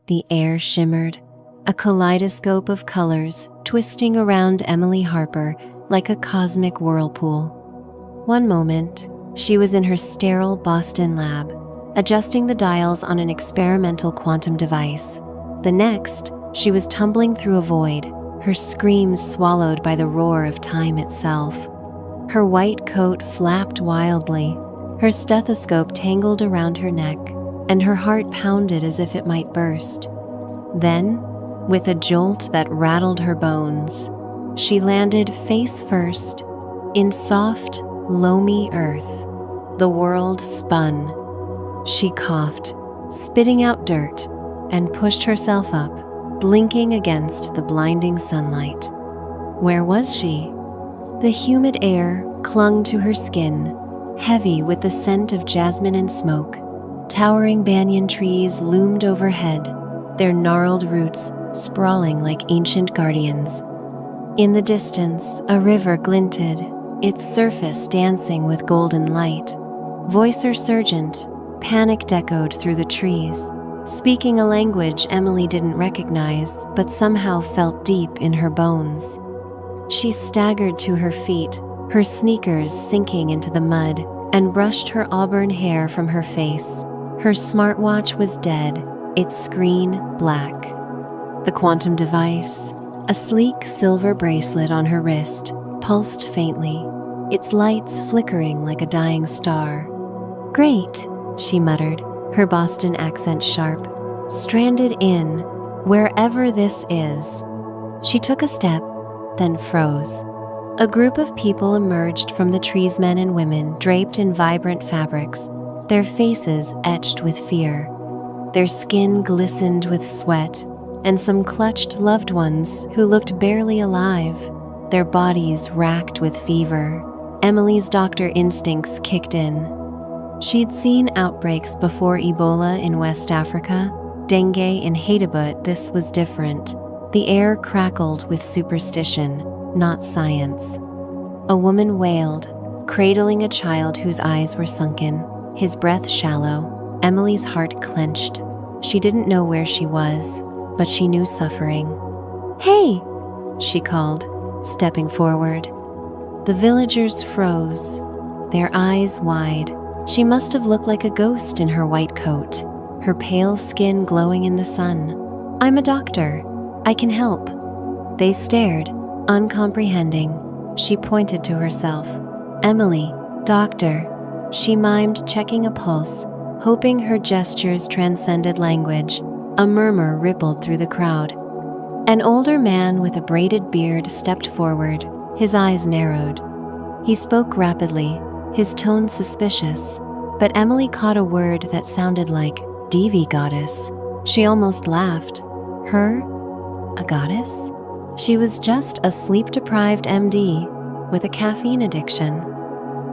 The air shimmered, a kaleidoscope of colors twisting around Emily Harper like a cosmic whirlpool. One moment, she was in her sterile Boston lab, adjusting the dials on an experimental quantum device. The next, she was tumbling through a void, her screams swallowed by the roar of time itself. Her white coat flapped wildly, her stethoscope tangled around her neck, and her heart pounded as if it might burst. Then, with a jolt that rattled her bones, she landed face first in soft, loamy earth. The world spun. She coughed, spitting out dirt, and pushed herself up, blinking against the blinding sunlight. Where was she? The humid air clung to her skin, heavy with the scent of jasmine and smoke. Towering banyan trees loomed overhead, their gnarled roots sprawling like ancient guardians. In the distance, a river glinted, its surface dancing with golden light. Voice Sergeant panicked echoed through the trees, speaking a language Emily didn't recognize but somehow felt deep in her bones. She staggered to her feet, her sneakers sinking into the mud, and brushed her auburn hair from her face. Her smartwatch was dead, its screen black. The quantum device, a sleek silver bracelet on her wrist, pulsed faintly, its lights flickering like a dying star. "Great," she muttered, her Boston accent sharp. "Stranded in wherever this is." She took a step, then froze. A group of people emerged from the trees, men and women draped in vibrant fabrics, their faces etched with fear. Their skin glistened with sweat, and some clutched loved ones who looked barely alive, their bodies racked with fever. Emily's doctor instincts kicked in. She'd seen outbreaks before: Ebola in West Africa, dengue in Haiti, but this was different. The air crackled with superstition, not science. A woman wailed, cradling a child whose eyes were sunken, his breath shallow. Emily's heart clenched. She didn't know where she was, but she knew suffering. "Hey!" she called, stepping forward. The villagers froze, their eyes wide. She must have looked like a ghost in her white coat, her pale skin glowing in the sun. "I'm a doctor. I can help." They stared, uncomprehending. She pointed to herself. "Emily, doctor," she mimed, checking a pulse, hoping her gestures transcended language. A murmur rippled through the crowd. An older man with a braided beard stepped forward, his eyes narrowed. He spoke rapidly, his tone suspicious, but Emily caught a word that sounded like "Devi goddess." She almost laughed. Her? A goddess? She was just a sleep-deprived MD with a caffeine addiction.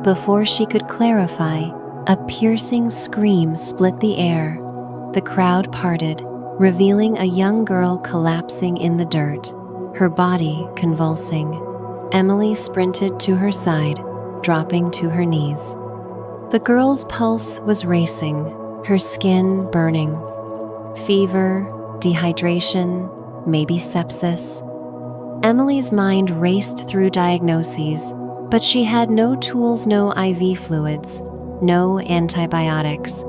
Before she could clarify, a piercing scream split the air. The crowd parted, revealing a young girl collapsing in the dirt, her body convulsing. Emily sprinted to her side, dropping to her knees. The girl's pulse was racing, her skin burning. Fever, dehydration, maybe sepsis. Emily's mind raced through diagnoses, but she had no tools, no IV fluids, no antibiotics.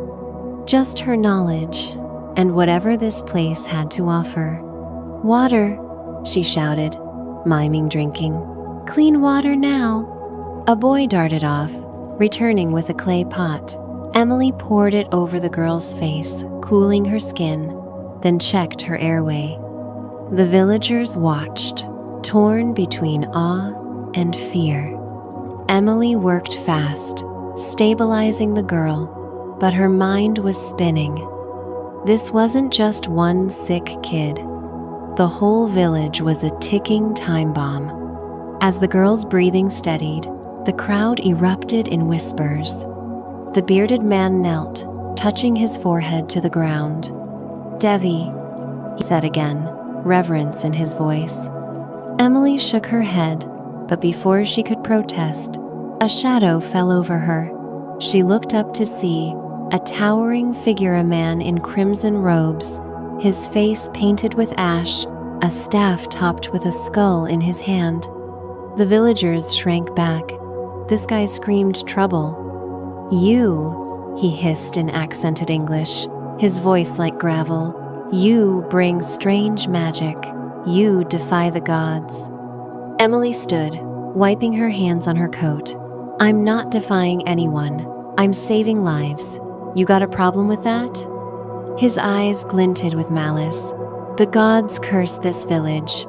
Just her knowledge, and whatever this place had to offer. "Water," she shouted, miming drinking. "Clean water now." A boy darted off, returning with a clay pot. Emily poured it over the girl's face, cooling her skin, then checked her airway. The villagers watched, torn between awe and fear. Emily worked fast, stabilizing the girl, but her mind was spinning. This wasn't just one sick kid. The whole village was a ticking time bomb. As the girl's breathing steadied, the crowd erupted in whispers. The bearded man knelt, touching his forehead to the ground. "Devi," he said again, reverence in his voice. Emily shook her head, but before she could protest, a shadow fell over her. She looked up to see a towering figure, a man in crimson robes, his face painted with ash, a staff topped with a skull in his hand. The villagers shrank back. This guy screamed trouble. "You," he hissed in accented English, his voice like gravel. "You bring strange magic. You defy the gods." Emily stood, wiping her hands on her coat. "I'm not defying anyone. I'm saving lives. You got a problem with that?" His eyes glinted with malice. "The gods curse this village.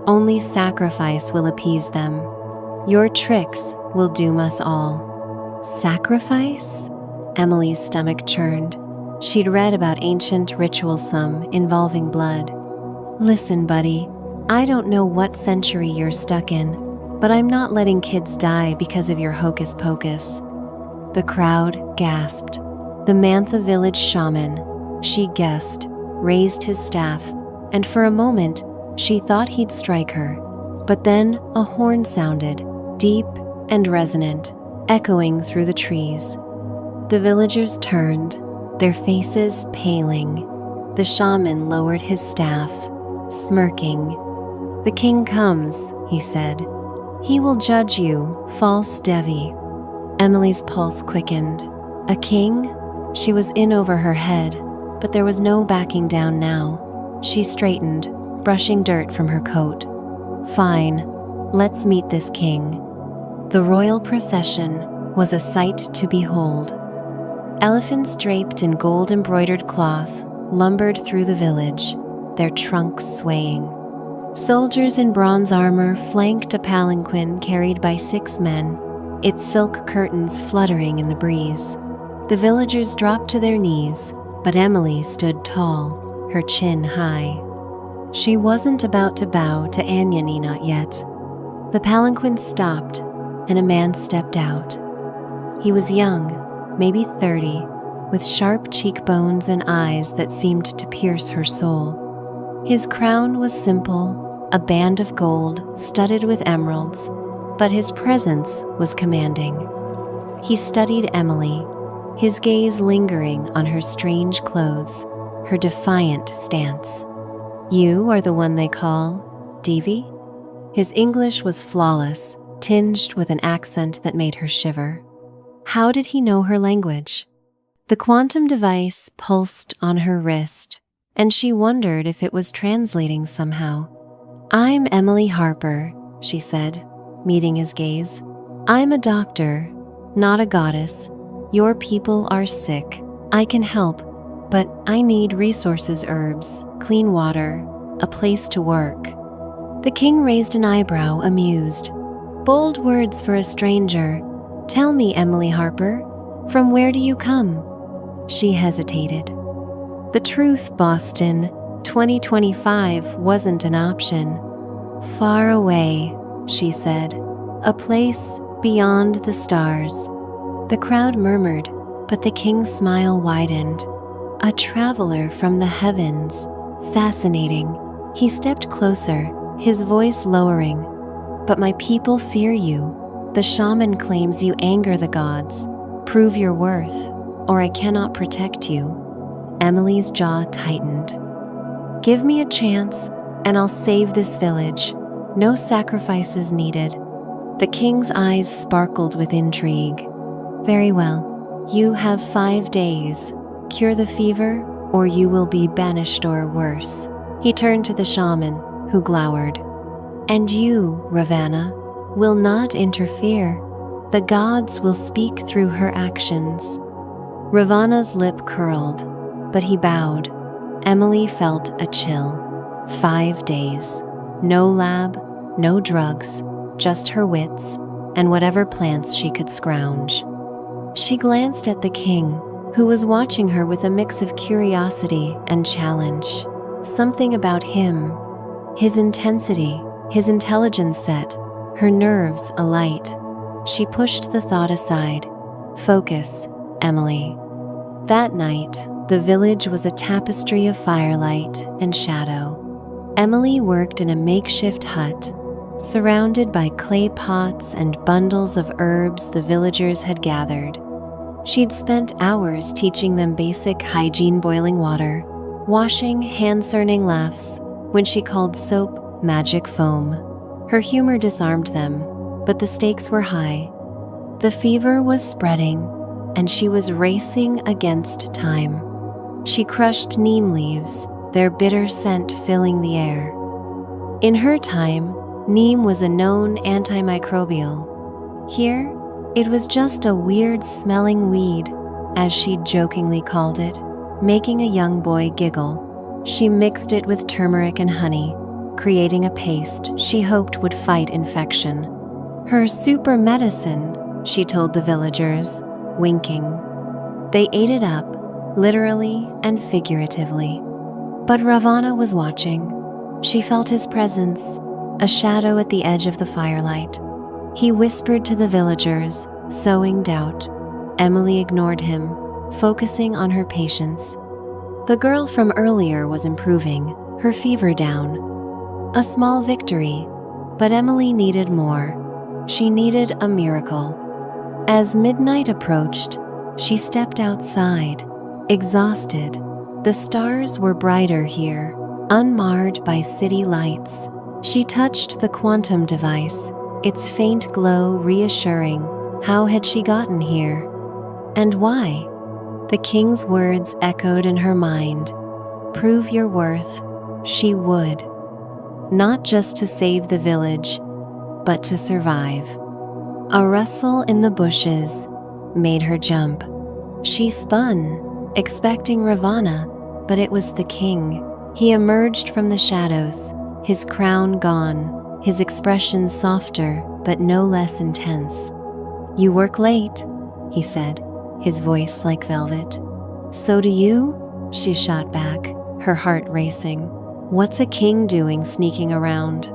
Only sacrifice will appease them. Your tricks will doom us all." Sacrifice? Emily's stomach churned. She'd read about ancient rituals, some involving blood. "Listen, buddy, I don't know what century you're stuck in, but I'm not letting kids die because of your hocus pocus." The crowd gasped. The Mantha village shaman, she guessed, raised his staff, and for a moment she thought he'd strike her. But then a horn sounded, deep and resonant, echoing through the trees. The villagers turned, their faces paling. The shaman lowered his staff, smirking. "The king comes," he said. "He will judge you, false Devi." Emily's pulse quickened. A king? She was in over her head, but there was no backing down now. She straightened, brushing dirt from her coat. "Fine, let's meet this king." The royal procession was a sight to behold. Elephants draped in gold-embroidered cloth lumbered through the village, their trunks swaying. Soldiers in bronze armor flanked a palanquin carried by 6 men, its silk curtains fluttering in the breeze. The villagers dropped to their knees, but Emily stood tall, her chin high. She wasn't about to bow to Anyani, not yet. The palanquin stopped, and a man stepped out. He was young, maybe 30, with sharp cheekbones and eyes that seemed to pierce her soul. His crown was simple, a band of gold studded with emeralds, but his presence was commanding. He studied Emily, his gaze lingering on her strange clothes, her defiant stance. "You are the one they call Devi?" His English was flawless, tinged with an accent that made her shiver. How did he know her language? The quantum device pulsed on her wrist, and she wondered if it was translating somehow. "I'm Emily Harper," she said, meeting his gaze. "I'm a doctor, not a goddess. Your people are sick. I can help, but I need resources, herbs, clean water, a place to work." The king raised an eyebrow, amused. "Bold words for a stranger. Tell me, Emily Harper, from where do you come?" She hesitated. "The truth, Boston, 2025 wasn't an option." "Far away," she said, "a place beyond the stars." The crowd murmured, but the king's smile widened. "A traveler from the heavens. Fascinating." He stepped closer, his voice lowering. "But my people fear you. The shaman claims you anger the gods. Prove your worth, or I cannot protect you." Emily's jaw tightened. "Give me a chance, and I'll save this village. No sacrifices needed." The king's eyes sparkled with intrigue. "Very well. You have 5 days. Cure the fever, or you will be banished or worse." He turned to the shaman, who glowered. "And you, Ravana, will not interfere. The gods will speak through her actions." Ravana's lip curled, but he bowed. Emily felt a chill. 5 days. No lab, no drugs, just her wits and whatever plants she could scrounge. She glanced at the king, who was watching her with a mix of curiosity and challenge. Something about him, his intensity, his intelligence set, her nerves alight. She pushed the thought aside. "Focus, Emily." That night, the village was a tapestry of firelight and shadow. Emily worked in a makeshift hut, surrounded by clay pots and bundles of herbs the villagers had gathered. She'd spent hours teaching them basic hygiene: boiling water, washing hand-cerning laughs when she called soap magic foam. Her humor disarmed them, but the stakes were high. The fever was spreading, and she was racing against time. She crushed neem leaves, their bitter scent filling the air. In her time, neem was a known antimicrobial. Here, it was just a weird-smelling weed, as she jokingly called it, making a young boy giggle. She mixed it with turmeric and honey, creating a paste she hoped would fight infection. Her super medicine, she told the villagers, winking. They ate it up, literally and figuratively. But Ravana was watching. She felt his presence, a shadow at the edge of the firelight. He whispered to the villagers, sowing doubt. Emily ignored him, focusing on her patience. The girl from earlier was improving, her fever down. A small victory, but Emily needed more. She needed a miracle. As midnight approached, she stepped outside, exhausted. The stars were brighter here, unmarred by city lights. She touched the quantum device, its faint glow reassuring. How had she gotten here? And why? The king's words echoed in her mind. Prove your worth. She would. Not just to save the village, but to survive. A rustle in the bushes made her jump. She spun, expecting Ravana, but it was the king. He emerged from the shadows, his crown gone, his expression softer but no less intense. "You work late," he said, his voice like velvet. "So do you?" she shot back, her heart racing. "What's a king doing sneaking around?"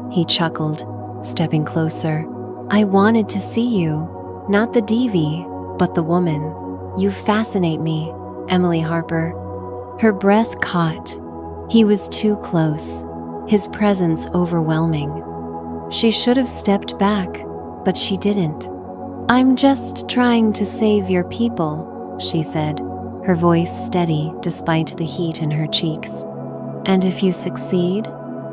He chuckled, stepping closer. "I wanted to see you, not the divi, but the woman. You fascinate me, Emily Harper." Her breath caught. He was too close, his presence overwhelming. She should have stepped back, but she didn't. "I'm just trying to save your people," she said, her voice steady despite the heat in her cheeks. "And if you succeed?"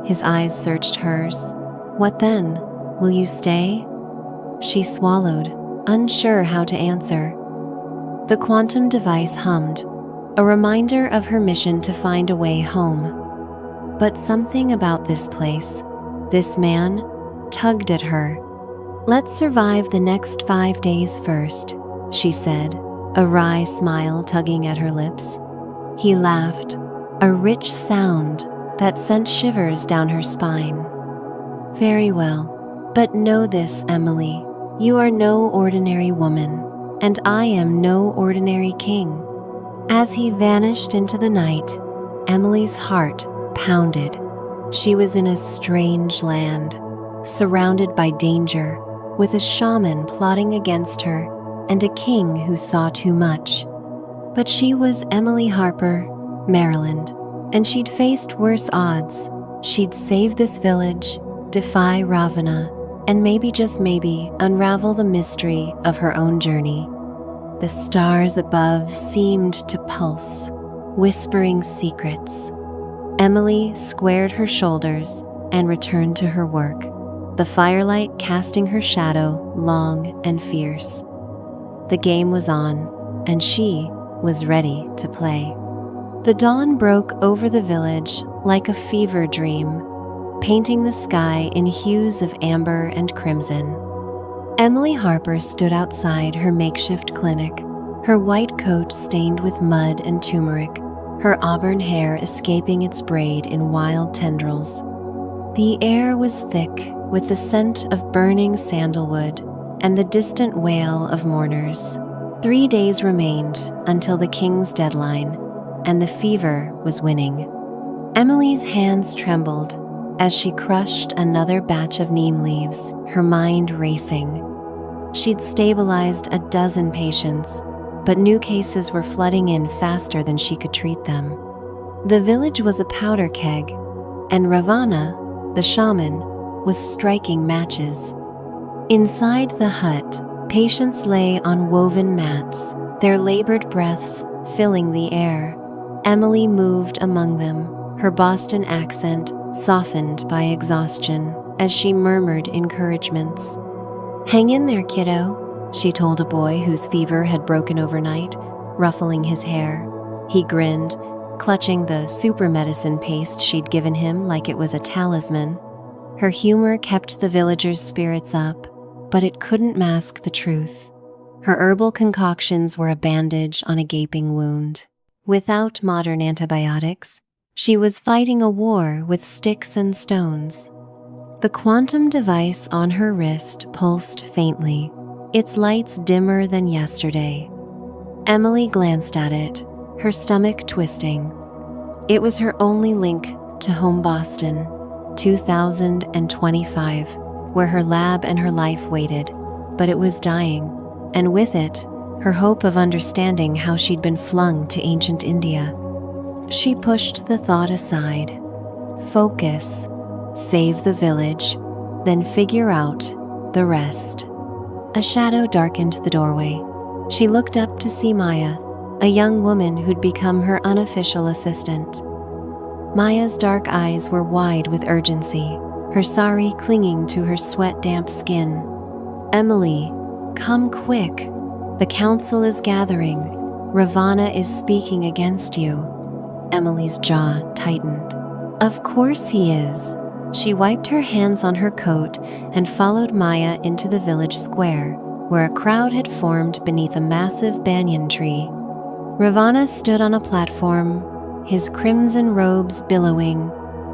His eyes searched hers. "What then? Will you stay?" She swallowed, unsure how to answer. The quantum device hummed, a reminder of her mission to find a way home. But something about this place, this man, tugged at her. "Let's survive the next 5 days first," she said, a wry smile tugging at her lips. He laughed, a rich sound that sent shivers down her spine. "Very well, but know this, Emily, you are no ordinary woman, and I am no ordinary king." As he vanished into the night, Emily's heart pounded. She was in a strange land, surrounded by danger, with a shaman plotting against her and a king who saw too much. But she was Emily Harper, Maryland, and she'd faced worse odds. She'd save this village, defy Ravana, and maybe, just maybe, unravel the mystery of her own journey. The stars above seemed to pulse, whispering secrets. Emily squared her shoulders and returned to her work, the firelight casting her shadow long and fierce. The game was on, and she was ready to play. The dawn broke over the village like a fever dream, painting the sky in hues of amber and crimson. Emily Harper stood outside her makeshift clinic, her white coat stained with mud and turmeric, her auburn hair escaping its braid in wild tendrils. The air was thick with the scent of burning sandalwood and the distant wail of mourners. 3 days remained until the king's deadline, and the fever was winning. Emily's hands trembled as she crushed another batch of neem leaves, her mind racing. She'd stabilized a dozen patients, but new cases were flooding in faster than she could treat them. The village was a powder keg, and Ravana, the shaman, was striking matches. Inside the hut, patients lay on woven mats, their labored breaths filling the air. Emily moved among them, her Boston accent softened by exhaustion as she murmured encouragements. "Hang in there, kiddo," she told a boy whose fever had broken overnight, ruffling his hair. He grinned, clutching the super medicine paste she'd given him like it was a talisman. Her humor kept the villagers' spirits up, but it couldn't mask the truth. Her herbal concoctions were a bandage on a gaping wound. Without modern antibiotics, she was fighting a war with sticks and stones. The quantum device on her wrist pulsed faintly, its lights dimmer than yesterday. Emily glanced at it, her stomach twisting. It was her only link to home Boston, 2025, where her lab and her life waited, but it was dying, and with it, her hope of understanding how she'd been flung to ancient India. She pushed the thought aside. Focus, save the village, then figure out the rest. A shadow darkened the doorway. She looked up to see Maya, a young woman who'd become her unofficial assistant. Maya's dark eyes were wide with urgency, her sari clinging to her sweat-damp skin. "Emily, come quick. The council is gathering. Ravana is speaking against you." Emily's jaw tightened. "Of course he is." She wiped her hands on her coat and followed Maya into the village square, where a crowd had formed beneath a massive banyan tree. Ravana stood on a platform, his crimson robes billowing,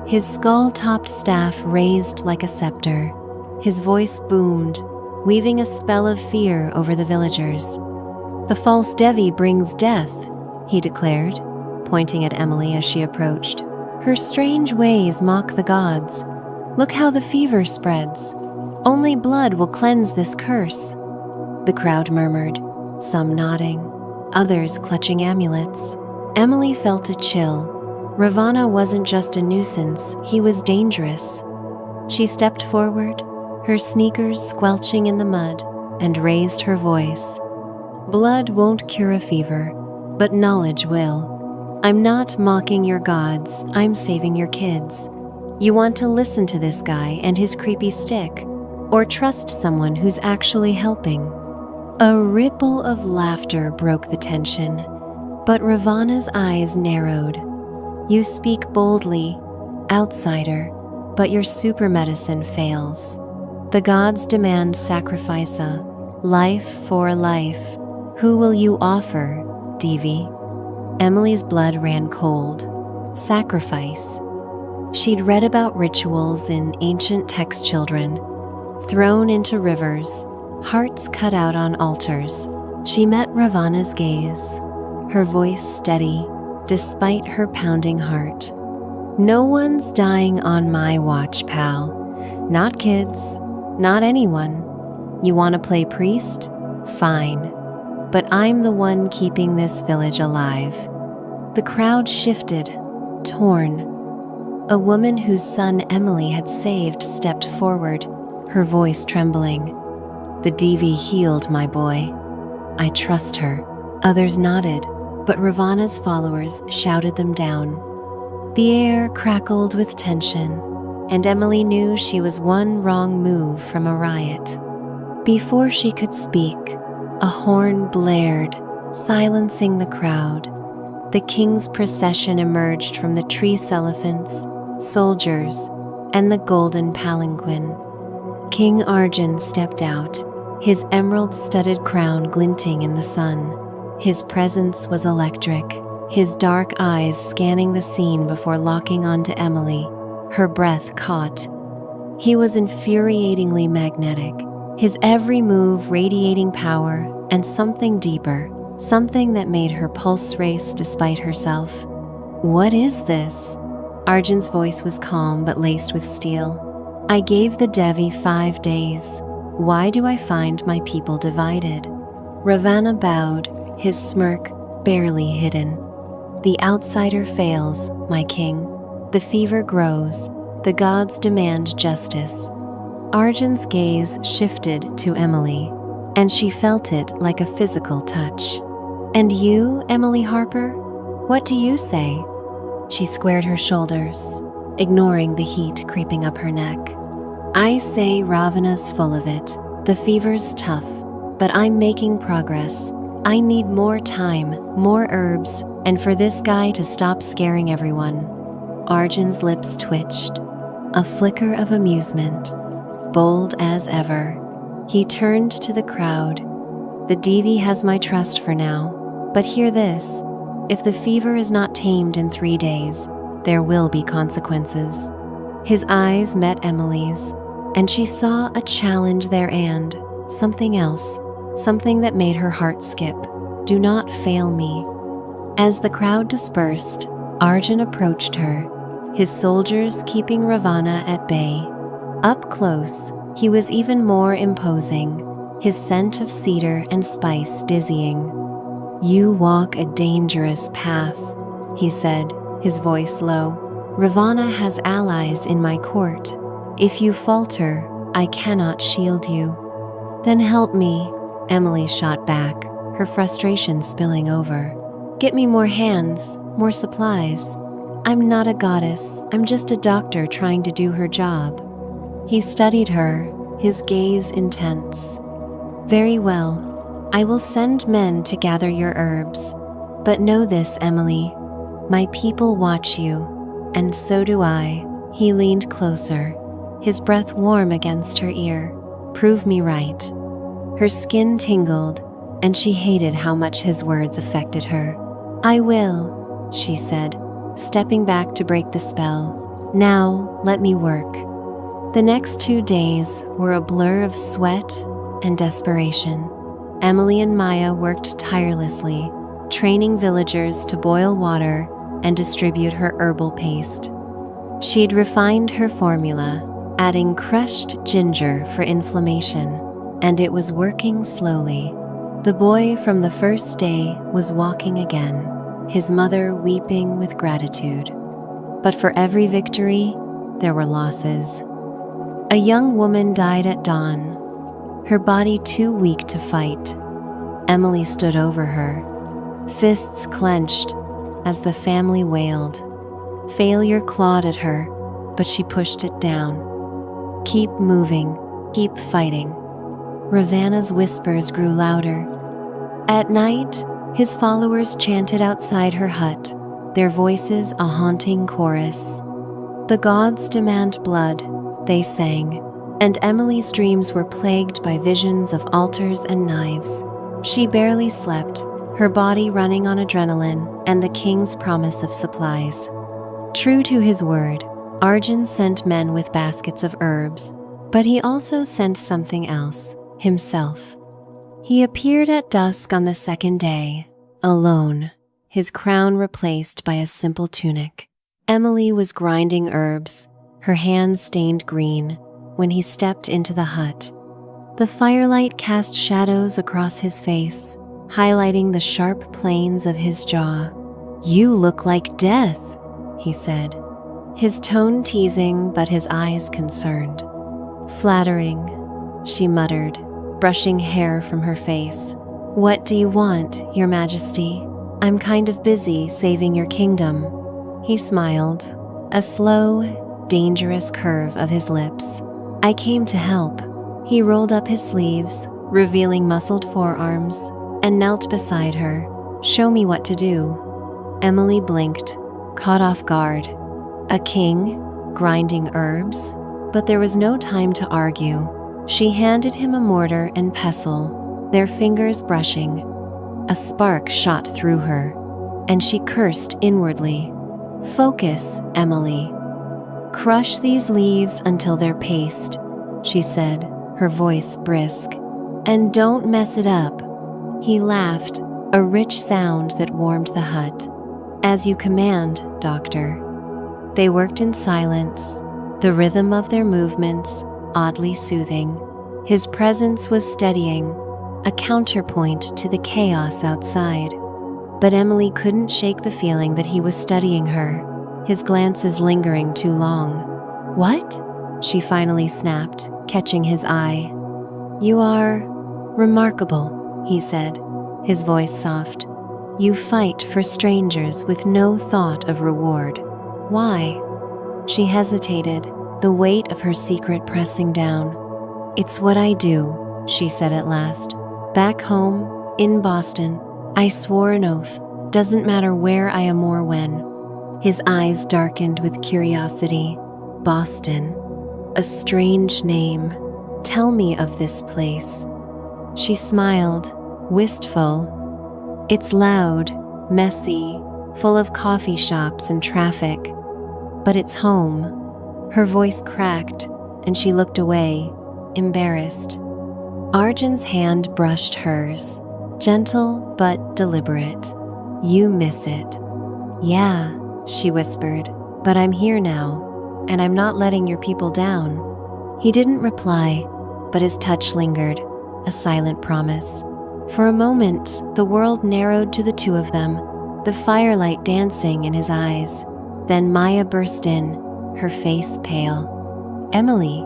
his skull-topped staff raised like a scepter. His voice boomed, weaving a spell of fear over the villagers. "The false Devi brings death," he declared, pointing at Emily as she approached. "Her strange ways mock the gods. Look how the fever spreads. Only blood will cleanse this curse." The crowd murmured, some nodding, others clutching amulets. Emily felt a chill. Ravana wasn't just a nuisance, he was dangerous. She stepped forward, her sneakers squelching in the mud, and raised her voice. "Blood won't cure a fever, but knowledge will. I'm not mocking your gods, I'm saving your kids. You want to listen to this guy and his creepy stick, or trust someone who's actually helping?" A ripple of laughter broke the tension, but Ravana's eyes narrowed. "You speak boldly, outsider, but your super medicine fails. The gods demand sacrifice, a life for a life. Who will you offer, Devi?" Emily's blood ran cold. Sacrifice. She'd read about rituals in ancient text children, thrown into rivers, hearts cut out on altars. She met Ravana's gaze, her voice steady, despite her pounding heart. "No one's dying on my watch, pal. Not kids, not anyone. You want to play priest? Fine. But I'm the one keeping this village alive." The crowd shifted, torn. A woman whose son Emily had saved stepped forward, her voice trembling. "The Devi healed my boy. I trust her." Others nodded, but Ravana's followers shouted them down. The air crackled with tension, and Emily knew she was one wrong move from a riot. Before she could speak, a horn blared, silencing the crowd. The king's procession emerged from the tree elephants, soldiers, and the golden palanquin. King Arjun stepped out, his emerald-studded crown glinting in the sun. His presence was electric, his dark eyes scanning the scene before locking onto Emily, her breath caught. He was infuriatingly magnetic, his every move radiating power and something deeper, something that made her pulse race despite herself. "What is this?" Arjun's voice was calm but laced with steel. "I gave the Devi 5 days. Why do I find my people divided?" Ravana bowed, his smirk barely hidden. "The outsider fails, my king. The fever grows. The gods demand justice." Arjun's gaze shifted to Emily, and she felt it like a physical touch. "And you, Emily Harper? What do you say?" She squared her shoulders, ignoring the heat creeping up her neck. "I say Ravana's full of it. The fever's tough, but I'm making progress. I need more time, more herbs, and for this guy to stop scaring everyone." Arjun's lips twitched, a flicker of amusement. Bold as ever, he turned to the crowd. "The Devi has my trust for now, but hear this. If the fever is not tamed in 3 days, there will be consequences." His eyes met Emily's, and she saw a challenge there and something else, something that made her heart skip. "Do not fail me." As the crowd dispersed, Arjun approached her, his soldiers keeping Ravana at bay. Up close, he was even more imposing, his scent of cedar and spice dizzying. "You walk a dangerous path," he said, his voice low. "Ravana has allies in my court. If you falter, I cannot shield you." "Then help me," Emily shot back, her frustration spilling over. "Get me more hands, more supplies. I'm not a goddess, I'm just a doctor trying to do her job." He studied her, his gaze intense. "Very well, I will send men to gather your herbs. But know this, Emily, my people watch you, and so do I." He leaned closer, his breath warm against her ear. "Prove me right." Her skin tingled, and she hated how much his words affected her. "I will," she said, stepping back to break the spell. "Now, let me work." The next 2 days were a blur of sweat and desperation. Emily and Maya worked tirelessly, training villagers to boil water and distribute her herbal paste. She'd refined her formula, adding crushed ginger for inflammation, and it was working slowly. The boy from the first day was walking again, his mother weeping with gratitude. But for every victory, there were losses. A young woman died at dawn, her body too weak to fight. Emily stood over her, fists clenched as the family wailed. Failure clawed at her, but she pushed it down. "Keep moving, keep fighting." Ravana's whispers grew louder. At night, his followers chanted outside her hut, their voices a haunting chorus. "The gods demand blood," they sang, and Emily's dreams were plagued by visions of altars and knives. She barely slept, her body running on adrenaline and the king's promise of supplies. True to his word, Arjun sent men with baskets of herbs, but he also sent something else, himself. He appeared at dusk on the second day, alone, his crown replaced by a simple tunic. Emily was grinding herbs, her hands stained green, when he stepped into the hut. The firelight cast shadows across his face, highlighting the sharp planes of his jaw. "You look like death," he said, his tone teasing but his eyes concerned. "Flattering," she muttered, brushing hair from her face. "What do you want, Your Majesty? I'm kind of busy saving your kingdom." He smiled, a slow, dangerous curve of his lips. "I came to help." He rolled up his sleeves, revealing muscled forearms, and knelt beside her. "Show me what to do." Emily blinked, caught off guard. A king, grinding herbs? But there was no time to argue. She handed him a mortar and pestle, their fingers brushing. A spark shot through her, and she cursed inwardly. "Focus, Emily. Crush these leaves until they're paste," she said, her voice brisk. "And don't mess it up." He laughed, a rich sound that warmed the hut. "As you command, Doctor." They worked in silence, the rhythm of their movements oddly soothing. His presence was steadying, a counterpoint to the chaos outside. But Emily couldn't shake the feeling that he was studying her, his glances lingering too long. "What?" she finally snapped, catching his eye. "You are remarkable," he said, his voice soft. You fight for strangers with no thought of reward. Why? She hesitated, the weight of her secret pressing down. It's what I do, she said at last. Back home, in Boston, I swore an oath. Doesn't matter where I am or when. His eyes darkened with curiosity. Boston. A strange name. Tell me of this place. She smiled, wistful. It's loud, messy, full of coffee shops and traffic. But it's home. Her voice cracked, and she looked away, embarrassed. Arjun's hand brushed hers, gentle but deliberate. You miss it. Yeah, she whispered, but I'm here now, and I'm not letting your people down. He didn't reply, but his touch lingered, a silent promise. For a moment, the world narrowed to the two of them, the firelight dancing in his eyes. Then Maya burst in, her face pale. Emily,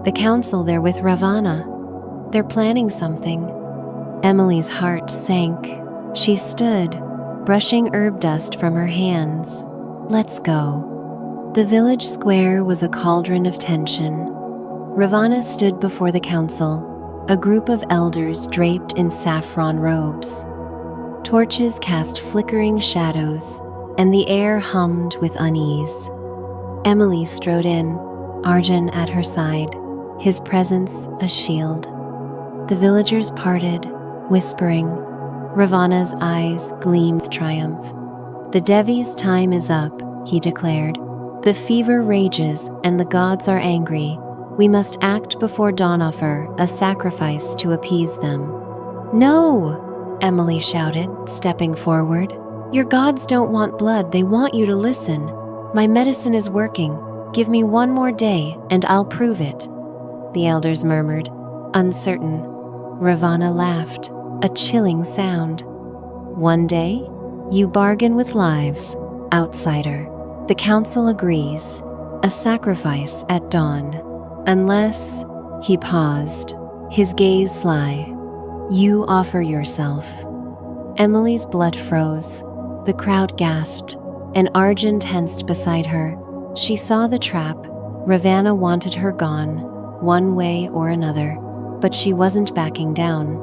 the council there with Ravana. They're planning something. Emily's heart sank. She stood, brushing herb dust from her hands. Let's go. The village square was a cauldron of tension. Ravana stood before the council, a group of elders draped in saffron robes. Torches cast flickering shadows, and the air hummed with unease. Emily strode in, Arjun at her side, his presence a shield. The villagers parted, whispering. Ravana's eyes gleamed with triumph. The Devi's time is up, he declared. The fever rages and the gods are angry. We must act before dawn, offer a sacrifice to appease them. No, Emily shouted, stepping forward. Your gods don't want blood, they want you to listen. My medicine is working. Give me one more day and I'll prove it. The elders murmured, uncertain. Ravana laughed, a chilling sound. One day, you bargain with lives, outsider. The council agrees. A sacrifice at dawn. Unless, he paused, his gaze sly. You offer yourself. Emily's blood froze. The crowd gasped, and Arjun tensed beside her. She saw the trap. Ravana wanted her gone, one way or another, but she wasn't backing down.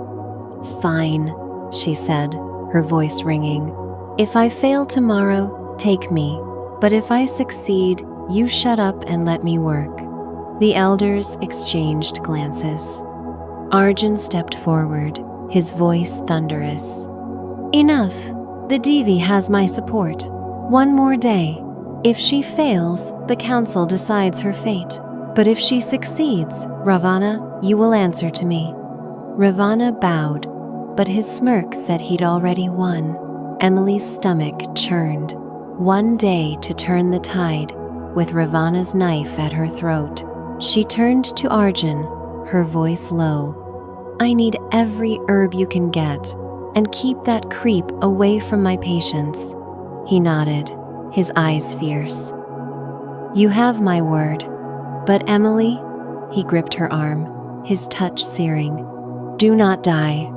Fine, she said, her voice ringing. If I fail tomorrow, take me. But if I succeed, you shut up and let me work. The elders exchanged glances. Arjun stepped forward, his voice thunderous. Enough. The Devi has my support. One more day. If she fails, the council decides her fate. But if she succeeds, Ravana, you will answer to me. Ravana bowed, but his smirk said he'd already won. Emily's stomach churned. One day to turn the tide, with Ravana's knife at her throat. She turned to Arjun, her voice low. I need every herb you can get, and keep that creep away from my patients. He nodded, his eyes fierce. You have my word. But Emily, he gripped her arm, his touch searing. Do not die.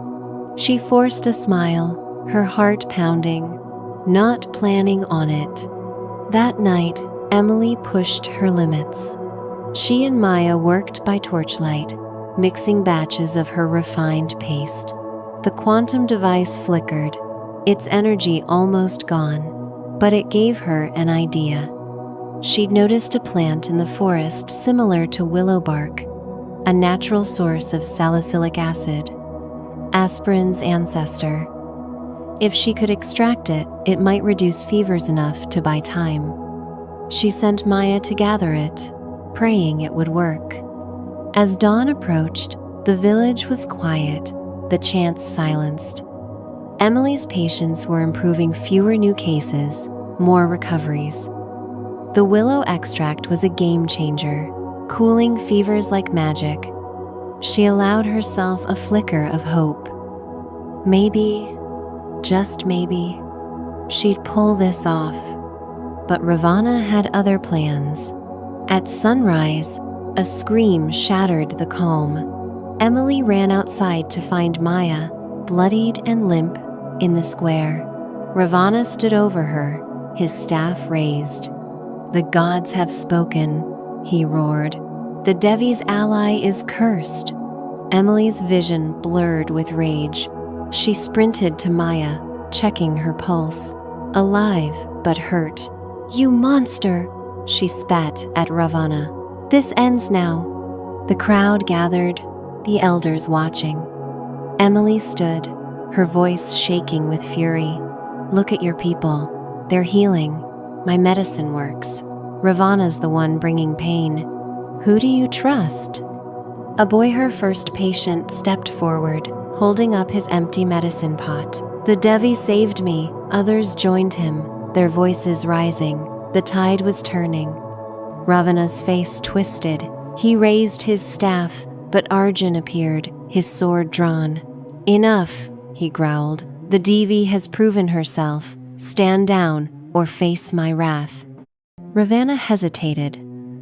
She forced a smile, her heart pounding, not planning on it. That night, Emily pushed her limits. She and Maya worked by torchlight, mixing batches of her refined paste. The quantum device flickered, its energy almost gone, but it gave her an idea. She'd noticed a plant in the forest similar to willow bark, a natural source of salicylic acid, aspirin's ancestor. If she could extract it, it might reduce fevers enough to buy time. She sent Maya to gather it, praying it would work. As dawn approached, the village was quiet, the chants silenced. Emily's patients were improving, fewer new cases, more recoveries. The willow extract was a game changer, cooling fevers like magic. She allowed herself a flicker of hope. Maybe, just maybe, she'd pull this off. But Ravana had other plans. At sunrise, a scream shattered the calm. Emily ran outside to find Maya, bloodied and limp, in the square. Ravana stood over her, his staff raised. "The gods have spoken," he roared. "The Devi's ally is cursed." Emily's vision blurred with rage. She sprinted to Maya, checking her pulse. Alive, but hurt. "You monster!" she spat at Ravana. "This ends now." The crowd gathered, the elders watching. Emily stood, her voice shaking with fury. "Look at your people. They're healing. My medicine works. Ravana's the one bringing pain. Who do you trust?" A boy, her first patient, stepped forward, holding up his empty medicine pot. "The Devi saved me." Others joined him, their voices rising. The tide was turning. Ravana's face twisted. He raised his staff, but Arjun appeared, his sword drawn. "Enough," he growled. "The Devi has proven herself. Stand down or face my wrath." Ravana hesitated,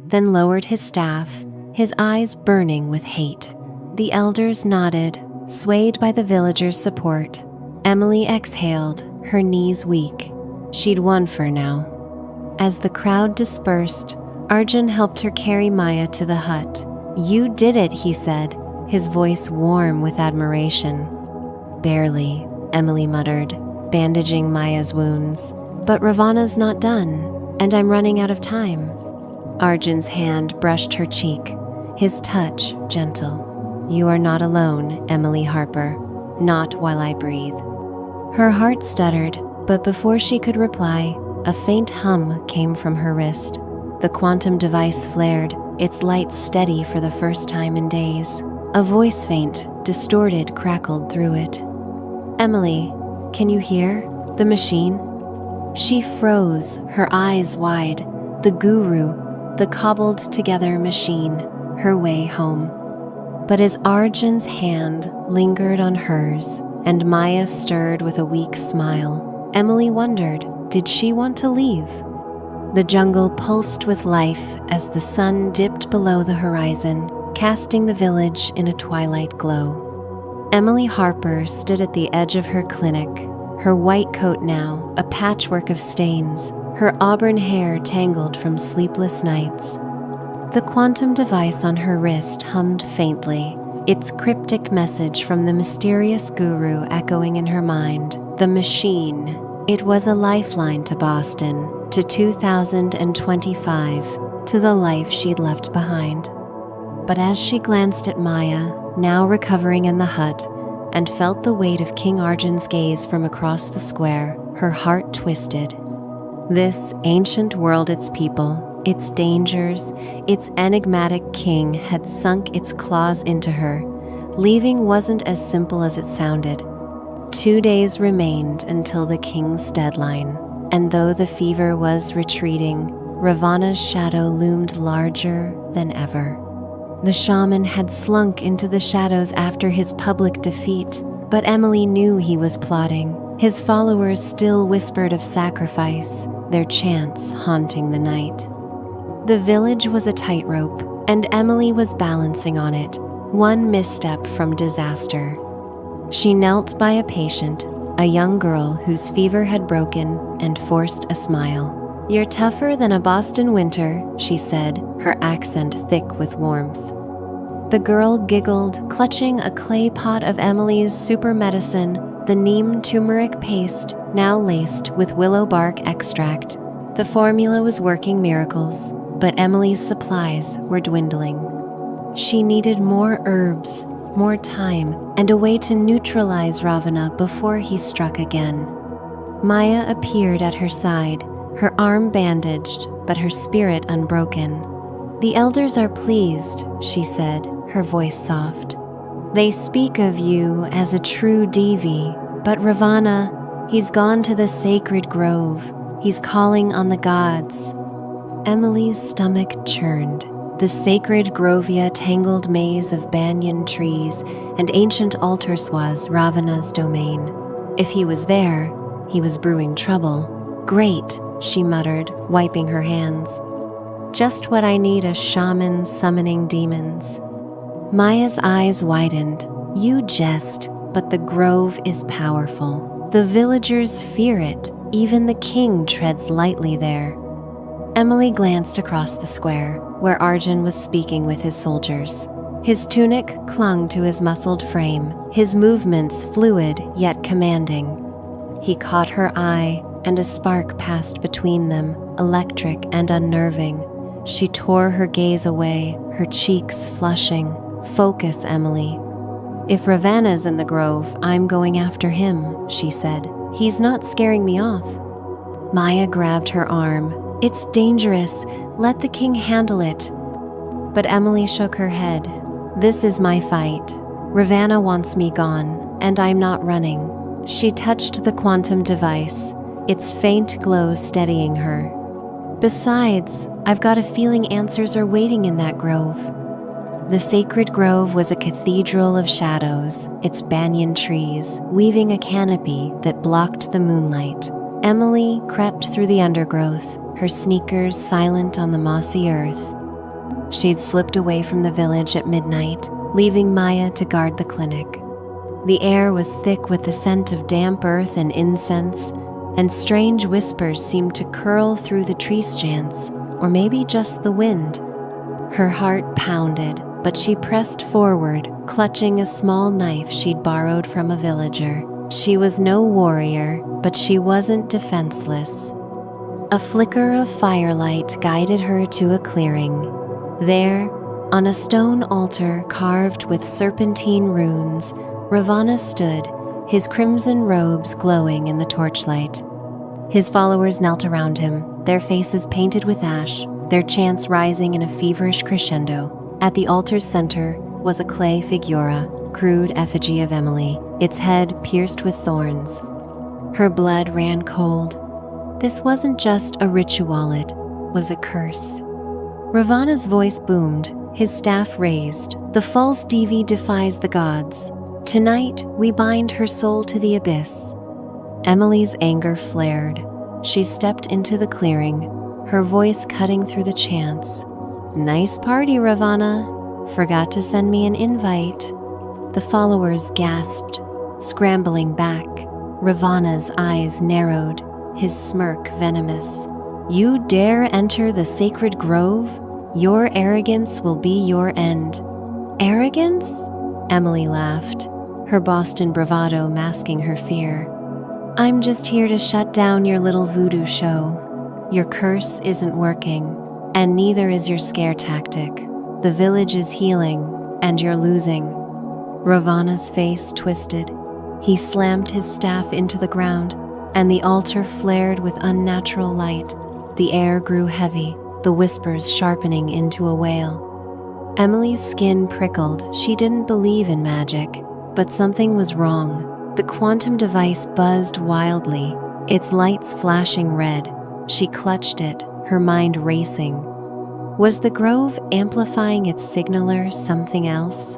then lowered his staff, his eyes burning with hate. The elders nodded, swayed by the villagers' support. Emily exhaled, her knees weak. She'd won for now. As the crowd dispersed, Arjun helped her carry Maya to the hut. "You did it," he said, his voice warm with admiration. "Barely," Emily muttered, bandaging Maya's wounds. "But Ravana's not done, and I'm running out of time." Arjun's hand brushed her cheek, his touch gentle. "You are not alone, Emily Harper. Not while I breathe." Her heart stuttered, but before she could reply, a faint hum came from her wrist. The quantum device flared, its light steady for the first time in days. A voice, faint, distorted, crackled through it. "Emily, can you hear? The machine?" She froze, her eyes wide. The guru, the cobbled-together machine, her way home. But as Arjun's hand lingered on hers, and Maya stirred with a weak smile, Emily wondered, did she want to leave? The jungle pulsed with life as the sun dipped below the horizon, casting the village in a twilight glow. Emily Harper stood at the edge of her clinic, her white coat now a patchwork of stains, her auburn hair tangled from sleepless nights. The quantum device on her wrist hummed faintly, its cryptic message from the mysterious guru echoing in her mind. The machine. It was a lifeline to Boston, to 2025, to the life she'd left behind. But as she glanced at Maya, now recovering in the hut, and felt the weight of King Arjun's gaze from across the square, her heart twisted. This ancient world, its people, its dangers, its enigmatic king had sunk its claws into her. Leaving wasn't as simple as it sounded. 2 days remained until the king's deadline, and though the fever was retreating, Ravana's shadow loomed larger than ever. The shaman had slunk into the shadows after his public defeat, but Emily knew he was plotting. His followers still whispered of sacrifice, their chants haunting the night. The village was a tightrope, and Emily was balancing on it, one misstep from disaster. She knelt by a patient, a young girl whose fever had broken, and forced a smile. "You're tougher than a Boston winter," she said, her accent thick with warmth. The girl giggled, clutching a clay pot of Emily's super medicine, the neem turmeric paste, now laced with willow bark extract. The formula was working miracles, but Emily's supplies were dwindling. She needed more herbs, more time, and a way to neutralize Ravana before he struck again. Maya appeared at her side, her arm bandaged, but her spirit unbroken. "The elders are pleased," she said, her voice soft. "They speak of you as a true Devi, but Ravana, he's gone to the sacred grove. He's calling on the gods." Emily's stomach churned. The sacred grovia tangled maze of banyan trees and ancient altars was Ravana's domain. If he was there, he was brewing trouble. "Great," she muttered, wiping her hands. "Just what I need, a shaman summoning demons." Maya's eyes widened. "You jest, but the grove is powerful. The villagers fear it, even the king treads lightly there. Emily glanced across the square, where Arjun was speaking with his soldiers. His tunic clung to his muscled frame, his movements fluid yet commanding. He caught her eye, and a spark passed between them, electric and unnerving. She tore her gaze away, her cheeks flushing. "Focus, Emily. If Ravana's in the grove, I'm going after him," she said. "He's not scaring me off." Maya grabbed her arm. "It's dangerous. Let the king handle it." But Emily shook her head. "This is my fight. Ravana wants me gone, and I'm not running." She touched the quantum device, its faint glow steadying her. "Besides, I've got a feeling answers are waiting in that grove." The sacred grove was a cathedral of shadows, its banyan trees weaving a canopy that blocked the moonlight. Emily crept through the undergrowth, her sneakers silent on the mossy earth. She'd slipped away from the village at midnight, leaving Maya to guard the clinic. The air was thick with the scent of damp earth and incense, and strange whispers seemed to curl through the tree stands, or maybe just the wind. Her heart pounded, but she pressed forward, clutching a small knife she'd borrowed from a villager. She was no warrior, but she wasn't defenseless. A flicker of firelight guided her to a clearing. There, on a stone altar carved with serpentine runes, Ravana stood, his crimson robes glowing in the torchlight. His followers knelt around him, their faces painted with ash, their chants rising in a feverish crescendo. At the altar's center was a clay figura, crude effigy of Emily, its head pierced with thorns. Her blood ran cold. This wasn't just a ritual, it was a curse. Ravana's voice boomed, his staff raised. "The false Devi defies the gods. Tonight, we bind her soul to the abyss." Emily's anger flared. She stepped into the clearing, her voice cutting through the chants. "Nice party, Ravana. Forgot to send me an invite." The followers gasped, scrambling back. Ravana's eyes narrowed, his smirk venomous. "You dare enter the sacred grove? Your arrogance will be your end." "Arrogance?" Emily laughed, her Boston bravado masking her fear. "I'm just here to shut down your little voodoo show. Your curse isn't working, and neither is your scare tactic. The village is healing, and you're losing." Ravana's face twisted. He slammed his staff into the ground, and the altar flared with unnatural light. The air grew heavy, the whispers sharpening into a wail. Emily's skin prickled. She didn't believe in magic, but something was wrong. The quantum device buzzed wildly, its lights flashing red. She clutched it, her mind racing. Was the grove amplifying its signaler something else?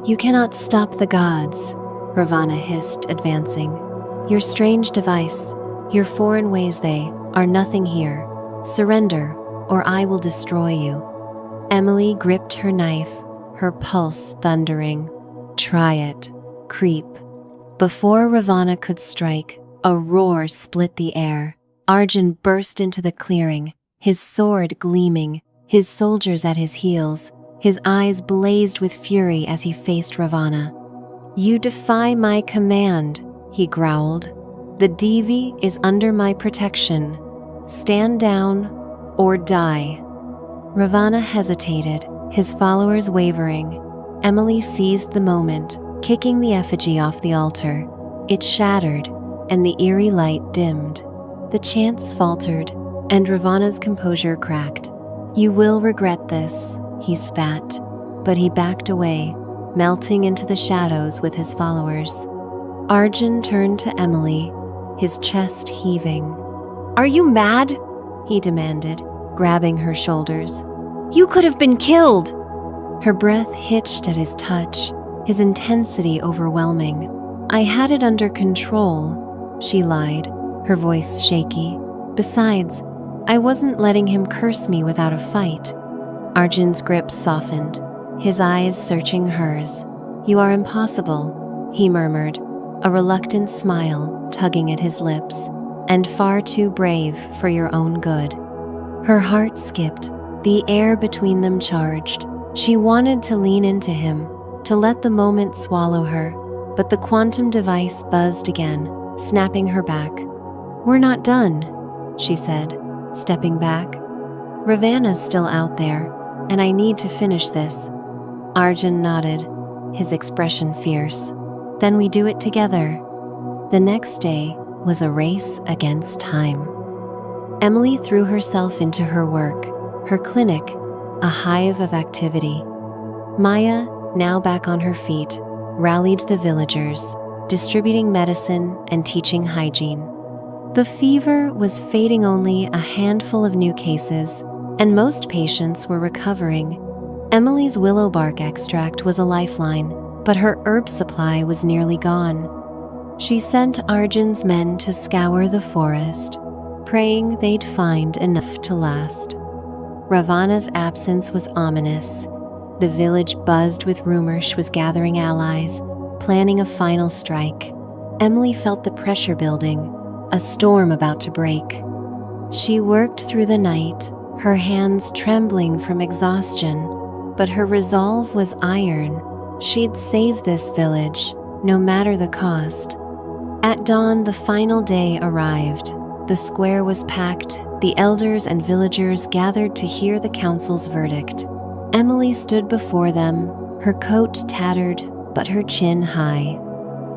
"You cannot stop the gods," Ravana hissed, advancing. "Your strange device, your foreign ways, they are nothing here. Surrender, or I will destroy you." Emily gripped her knife, her pulse thundering. "Try it, creep." Before Ravana could strike, a roar split the air. Arjun burst into the clearing, his sword gleaming, his soldiers at his heels. His eyes blazed with fury as he faced Ravana. "You defy my command," he growled. "The Devi is under my protection. Stand down or die." Ravana hesitated, his followers wavering. Emily seized the moment, kicking the effigy off the altar. It shattered, and the eerie light dimmed. The chants faltered, and Ravana's composure cracked. "You will regret this," he spat, but he backed away, melting into the shadows with his followers. Arjun turned to Emily, his chest heaving. "Are you mad?" he demanded, grabbing her shoulders. "You could have been killed!" Her breath hitched at his touch, his intensity overwhelming. "I had it under control," she lied, her voice shaky. "Besides, I wasn't letting him curse me without a fight." Arjun's grip softened, his eyes searching hers. "You are impossible," he murmured, a reluctant smile tugging at his lips, and far too brave for your own good. Her heart skipped, the air between them charged. She wanted to lean into him, to let the moment swallow her, but the quantum device buzzed again, snapping her back. "We're not done," she said, stepping back. "Ravana's still out there, and I need to finish this." Arjun nodded, his expression fierce. "Then we do it together." The next day was a race against time. Emily threw herself into her work, her clinic, a hive of activity. Maya, now back on her feet, rallied the villagers, distributing medicine and teaching hygiene. The fever was fading, only a handful of new cases, and most patients were recovering. Emily's willow bark extract was a lifeline, but her herb supply was nearly gone. She sent Arjun's men to scour the forest, praying they'd find enough to last. Ravana's absence was ominous. The village buzzed with rumors she was gathering allies, planning a final strike. Emily felt the pressure building, a storm about to break. She worked through the night, her hands trembling from exhaustion, but her resolve was iron. She'd save this village, no matter the cost. At dawn, the final day arrived. The square was packed, the elders and villagers gathered to hear the council's verdict. Emily stood before them, her coat tattered, but her chin high.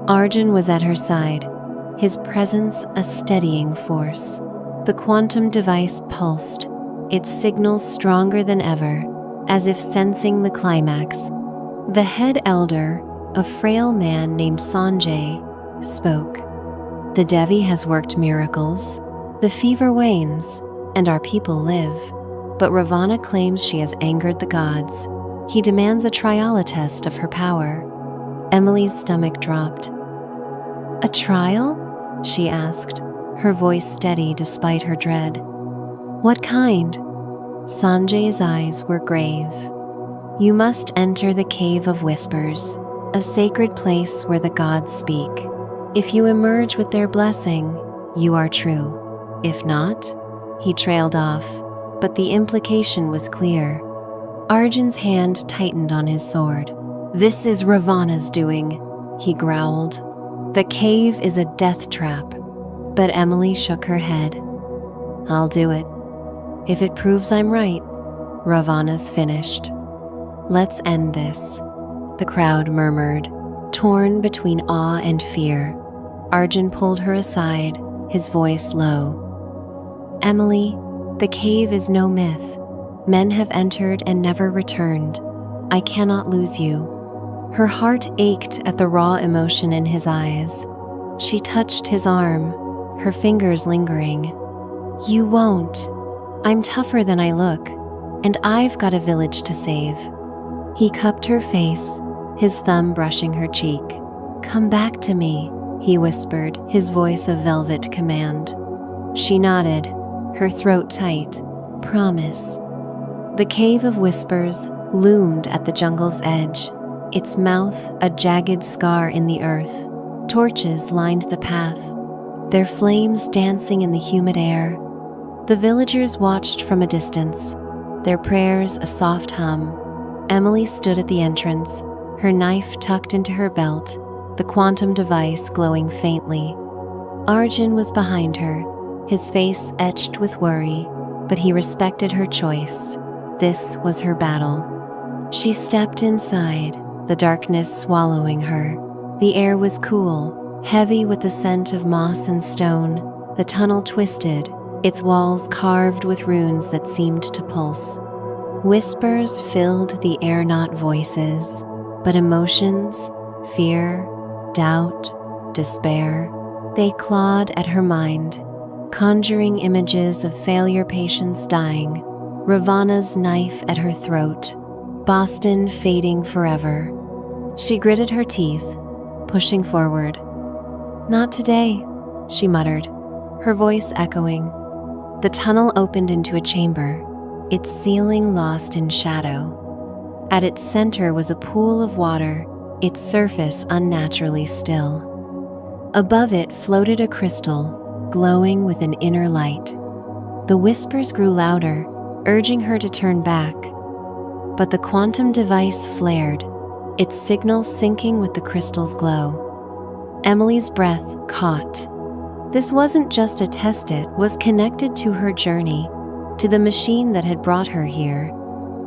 Arjun was at her side, his presence a steadying force. The quantum device pulsed, its signals stronger than ever, as if sensing the climax. The head elder, a frail man named Sanjay, spoke. "The Devi has worked miracles. The fever wanes, and our people live. But Ravana claims she has angered the gods. He demands a trial test of her power." Emily's stomach dropped. "A trial?" she asked, her voice steady despite her dread. "What kind?" Sanjay's eyes were grave. "You must enter the Cave of Whispers, a sacred place where the gods speak. If you emerge with their blessing, you are true. If not," he trailed off, but the implication was clear. Arjun's hand tightened on his sword. "This is Ravana's doing," he growled. "The cave is a death trap." But Emily shook her head. "I'll do it. If it proves I'm right, Ravana's finished." "Let's end this," the crowd murmured, torn between awe and fear. Arjun pulled her aside, his voice low. "Emily, the cave is no myth. Men have entered and never returned. I cannot lose you." Her heart ached at the raw emotion in his eyes. She touched his arm, her fingers lingering. "You won't. I'm tougher than I look, and I've got a village to save." He cupped her face, his thumb brushing her cheek. "Come back to me," he whispered, his voice a velvet command. She nodded, her throat tight. "Promise." The Cave of Whispers loomed at the jungle's edge, its mouth a jagged scar in the earth. Torches lined the path, their flames dancing in the humid air. The villagers watched from a distance, their prayers a soft hum. Emily stood at the entrance, her knife tucked into her belt, the quantum device glowing faintly. Arjun was behind her, his face etched with worry, but he respected her choice. This was her battle. She stepped inside, the darkness swallowing her. The air was cool, heavy with the scent of moss and stone. The tunnel twisted, its walls carved with runes that seemed to pulse. Whispers filled the air, not voices, but emotions, fear, doubt, despair. They clawed at her mind, conjuring images of failure patients dying, Ravana's knife at her throat, Boston fading forever. She gritted her teeth, pushing forward. "Not today," she muttered, her voice echoing. The tunnel opened into a chamber, its ceiling lost in shadow. At its center was a pool of water, its surface unnaturally still. Above it floated a crystal, glowing with an inner light. The whispers grew louder, urging her to turn back. But the quantum device flared, its signal syncing with the crystal's glow. Emily's breath caught. This wasn't just a test, it was connected to her journey, to the machine that had brought her here.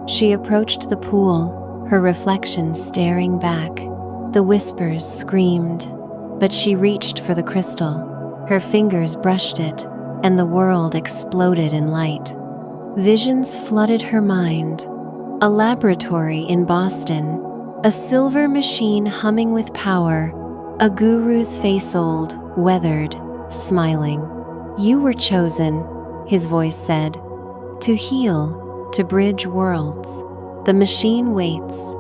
She approached the pool, her reflection staring back. The whispers screamed, but she reached for the crystal. Her fingers brushed it, and the world exploded in light. Visions flooded her mind. A laboratory in Boston, a silver machine humming with power, a guru's face old, weathered, smiling. "You were chosen," his voice said, "to heal, to bridge worlds. The machine waits."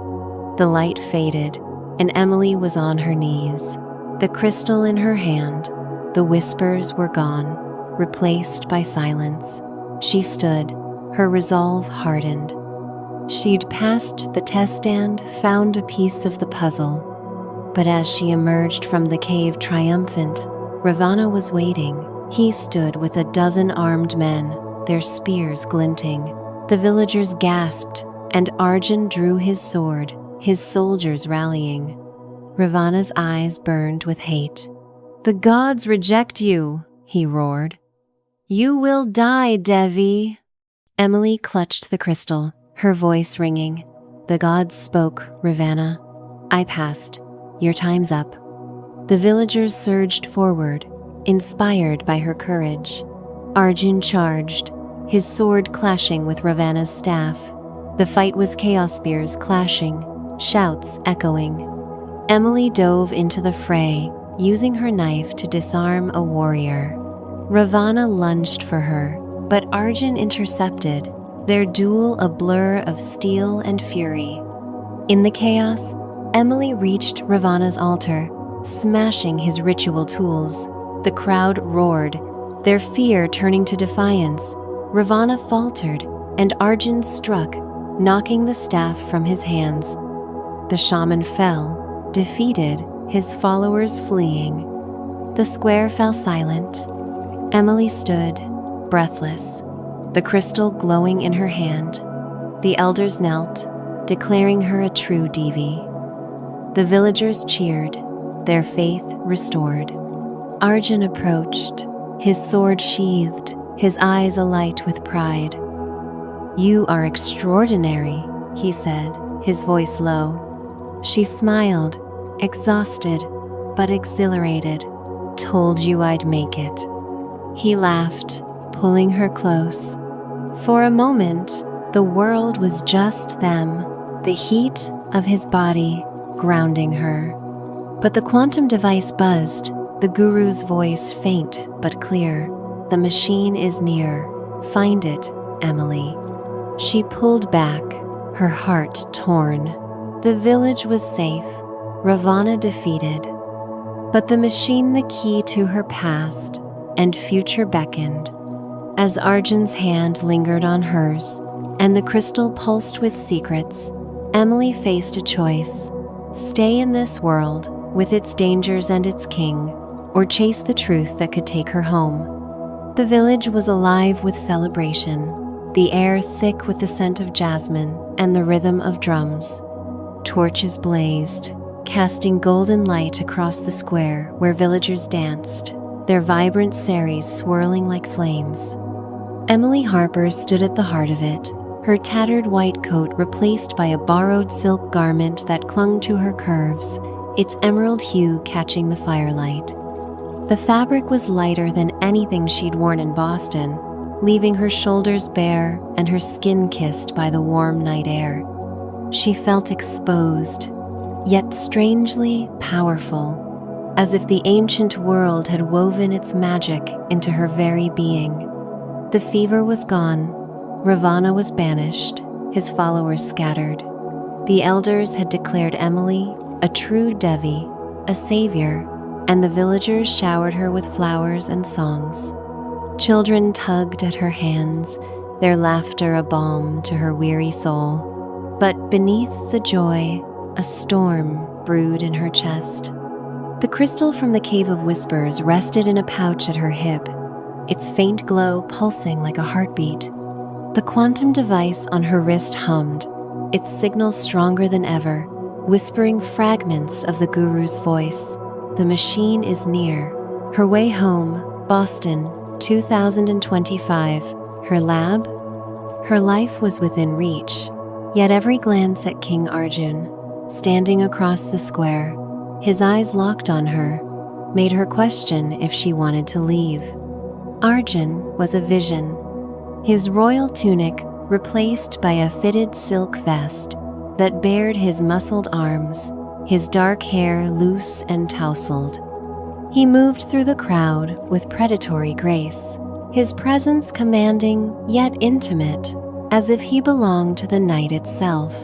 The light faded, and Emily was on her knees, the crystal in her hand. The whispers were gone, replaced by silence. She stood, her resolve hardened. She'd passed the test stand, found a piece of the puzzle. But as she emerged from the cave triumphant, Ravana was waiting. He stood with a dozen armed men, their spears glinting. The villagers gasped, and Arjun drew his sword, his soldiers rallying. Ravana's eyes burned with hate. "The gods reject you," he roared. "You will die, Devi." Emily clutched the crystal, her voice ringing. "The gods spoke, Ravana. I passed. Your time's up." The villagers surged forward, inspired by her courage. Arjun charged, his sword clashing with Ravana's staff. The fight was chaos spears clashing, shouts echoing. Emily dove into the fray, using her knife to disarm a warrior. Ravana lunged for her, but Arjun intercepted, their duel a blur of steel and fury. In the chaos, Emily reached Ravana's altar, smashing his ritual tools. The crowd roared, their fear turning to defiance. Ravana faltered, and Arjun struck, knocking the staff from his hands. The shaman fell, defeated, his followers fleeing. The square fell silent. Emily stood, breathless, the crystal glowing in her hand. The elders knelt, declaring her a true Devi. The villagers cheered, their faith restored. Arjun approached, his sword sheathed, his eyes alight with pride. "You are extraordinary," he said, his voice low. She smiled, exhausted but exhilarated. "Told you I'd make it." He laughed, pulling her close. For a moment, the world was just them, the heat of his body grounding her. But the quantum device buzzed, the guru's voice faint but clear. "The machine is near. Find it, Emily." She pulled back, her heart torn. The village was safe, Ravana defeated. But the machine, the key to her past and future, beckoned. As Arjun's hand lingered on hers, and the crystal pulsed with secrets, Emily faced a choice. Stay in this world, with its dangers and its king, or chase the truth that could take her home. The village was alive with celebration, the air thick with the scent of jasmine and the rhythm of drums. Torches blazed, casting golden light across the square where villagers danced, their vibrant saris swirling like flames. Emily Harper stood at the heart of it, her tattered white coat replaced by a borrowed silk garment that clung to her curves, its emerald hue catching the firelight. The fabric was lighter than anything she'd worn in Boston, leaving her shoulders bare and her skin kissed by the warm night air. She felt exposed, yet strangely powerful, as if the ancient world had woven its magic into her very being. The fever was gone, Ravana was banished, his followers scattered. The elders had declared Emily a true Devi, a savior, and the villagers showered her with flowers and songs. Children tugged at her hands, their laughter a balm to her weary soul. But beneath the joy, a storm brewed in her chest. The crystal from the Cave of Whispers rested in a pouch at her hip, its faint glow pulsing like a heartbeat. The quantum device on her wrist hummed, its signal stronger than ever, whispering fragments of the guru's voice. The machine is near. Her way home, Boston, 2025. Her lab? Her life was within reach. Yet every glance at King Arjun, standing across the square, his eyes locked on her, made her question if she wanted to leave. Arjun was a vision. His royal tunic replaced by a fitted silk vest that bared his muscled arms, his dark hair loose and tousled. He moved through the crowd with predatory grace, his presence commanding yet intimate, as if he belonged to the night itself.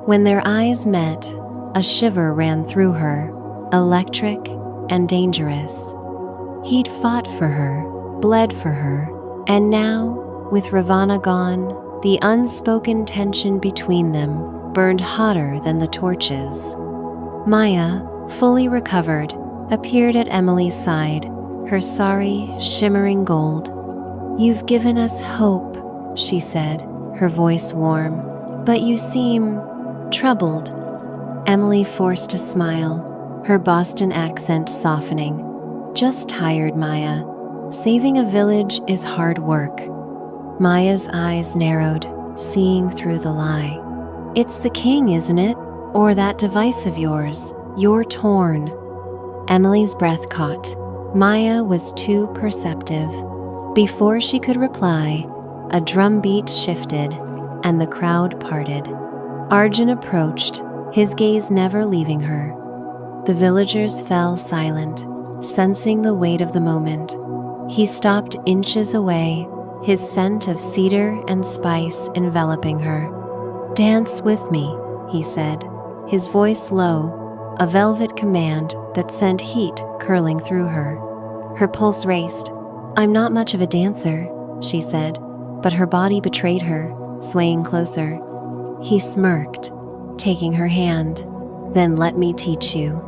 When their eyes met, a shiver ran through her, electric and dangerous. He'd fought for her, bled for her, and now, with Ravana gone, the unspoken tension between them burned hotter than the torches. Maya, fully recovered, appeared at Emily's side, her sari shimmering gold. "You've given us hope," she said, her voice warm, "but you seem troubled." Emily forced a smile, her Boston accent softening. "Just tired, Maya. Saving a village is hard work." Maya's eyes narrowed, seeing through the lie. "It's the king, isn't it? Or that device of yours? You're torn." Emily's breath caught. Maya was too perceptive. Before she could reply, a drumbeat shifted, and the crowd parted. Arjun approached, his gaze never leaving her. The villagers fell silent, sensing the weight of the moment. He stopped inches away, his scent of cedar and spice enveloping her. "Dance with me," he said, his voice low, a velvet command that sent heat curling through her. Her pulse raced. "I'm not much of a dancer," she said, but her body betrayed her, swaying closer. He smirked, taking her hand. "Then let me teach you."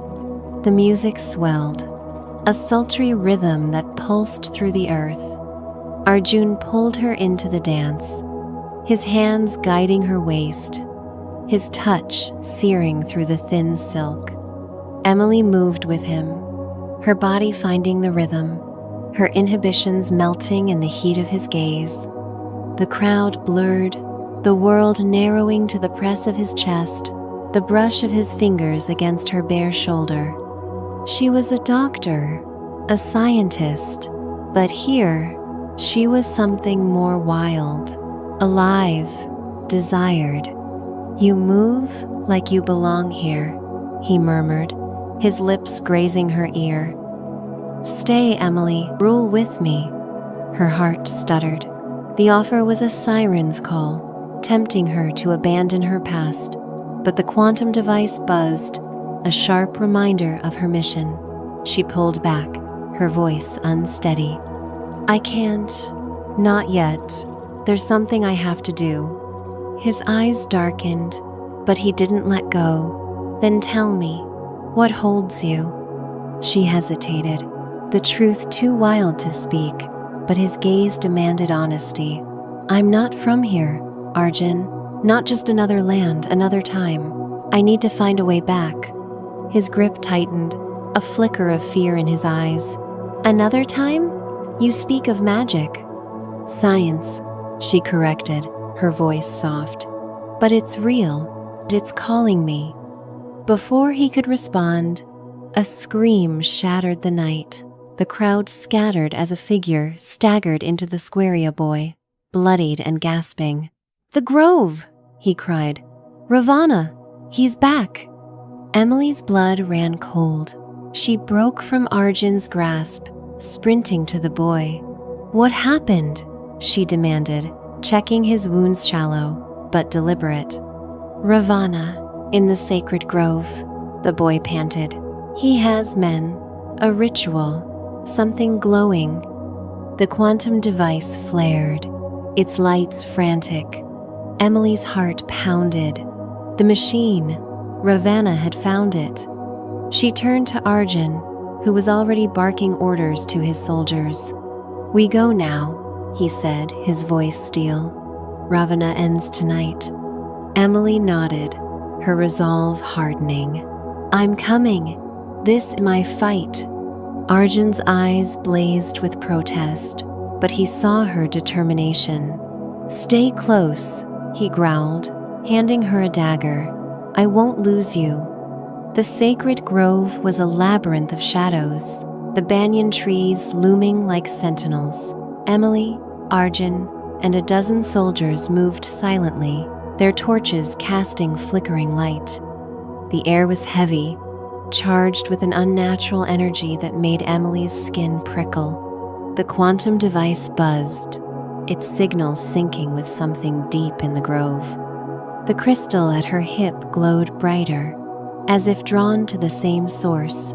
The music swelled, a sultry rhythm that pulsed through the earth. Arjun pulled her into the dance, his hands guiding her waist, his touch searing through the thin silk. Emily moved with him, her body finding the rhythm, her inhibitions melting in the heat of his gaze. The crowd blurred, the world narrowing to the press of his chest, the brush of his fingers against her bare shoulder. She was a doctor, a scientist, but here, she was something more wild, alive, desired. "You move like you belong here," he murmured, his lips grazing her ear. "Stay, Emily, rule with me." Her heart stuttered. The offer was a siren's call, tempting her to abandon her past, but the quantum device buzzed, a sharp reminder of her mission. She pulled back, her voice unsteady. "I can't. Not yet. There's something I have to do." His eyes darkened, but he didn't let go. "Then tell me, what holds you?" She hesitated, the truth too wild to speak, but his gaze demanded honesty. "I'm not from here, Arjun. Not just another land, another time. I need to find a way back." His grip tightened, a flicker of fear in his eyes. "Another time? You speak of magic." "Science," she corrected, her voice soft. "But it's real. It's calling me." Before he could respond, a scream shattered the night. The crowd scattered as a figure staggered into the squarea boy, bloodied and gasping. "The Grove!" he cried. "Ravana! He's back!" Emily's blood ran cold. She broke from Arjun's grasp, sprinting to the boy. "What happened?" she demanded, checking his wounds shallow, but deliberate. "Ravana, in the sacred grove," the boy panted. "He has men, a ritual, something glowing." The quantum device flared, its lights frantic. Emily's heart pounded. The machine, Ravana had found it. She turned to Arjun, who was already barking orders to his soldiers. "We go now," he said, his voice steel. "Ravana ends tonight." Emily nodded, her resolve hardening. "I'm coming. This is my fight." Arjun's eyes blazed with protest, but he saw her determination. "Stay close," he growled, handing her a dagger. "I won't lose you." The sacred grove was a labyrinth of shadows, the banyan trees looming like sentinels. Emily, Arjun, and a dozen soldiers moved silently, their torches casting flickering light. The air was heavy, charged with an unnatural energy that made Emily's skin prickle. The quantum device buzzed, its signal syncing with something deep in the grove. The crystal at her hip glowed brighter, as if drawn to the same source.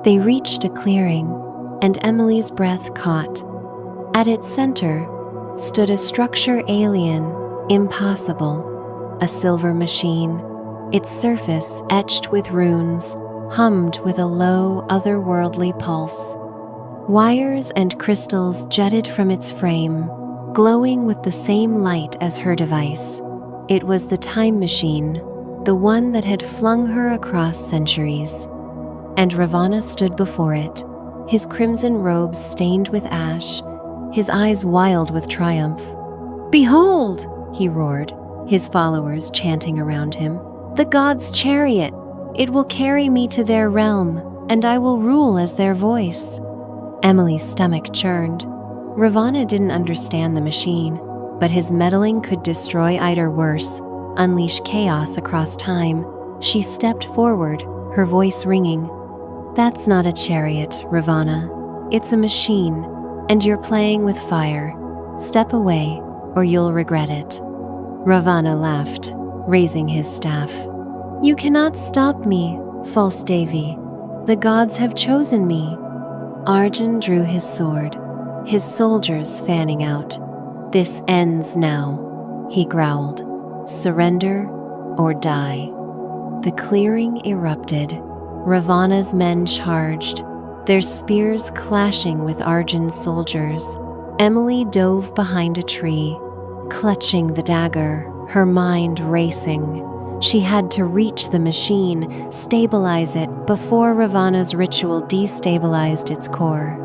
They reached a clearing, and Emily's breath caught. At its center stood a structure alien, impossible, a silver machine, its surface etched with runes, hummed with a low, otherworldly pulse. Wires and crystals jutted from its frame, glowing with the same light as her device. It was the time machine, the one that had flung her across centuries. And Ravana stood before it, his crimson robes stained with ash, his eyes wild with triumph. "Behold!" he roared, his followers chanting around him. "The gods' chariot! It will carry me to their realm, and I will rule as their voice." Emily's stomach churned. Ravana didn't understand the machine, but his meddling could destroy it or worse, unleash chaos across time. She stepped forward, her voice ringing. "That's not a chariot, Ravana. It's a machine, and you're playing with fire. Step away, or you'll regret it." Ravana laughed, raising his staff. "You cannot stop me, false Devi. The gods have chosen me." Arjun drew his sword, his soldiers fanning out. "This ends now," he growled. "Surrender or die." The clearing erupted. Ravana's men charged, their spears clashing with Arjun's soldiers. Emily dove behind a tree, clutching the dagger, her mind racing. She had to reach the machine, stabilize it before Ravana's ritual destabilized its core.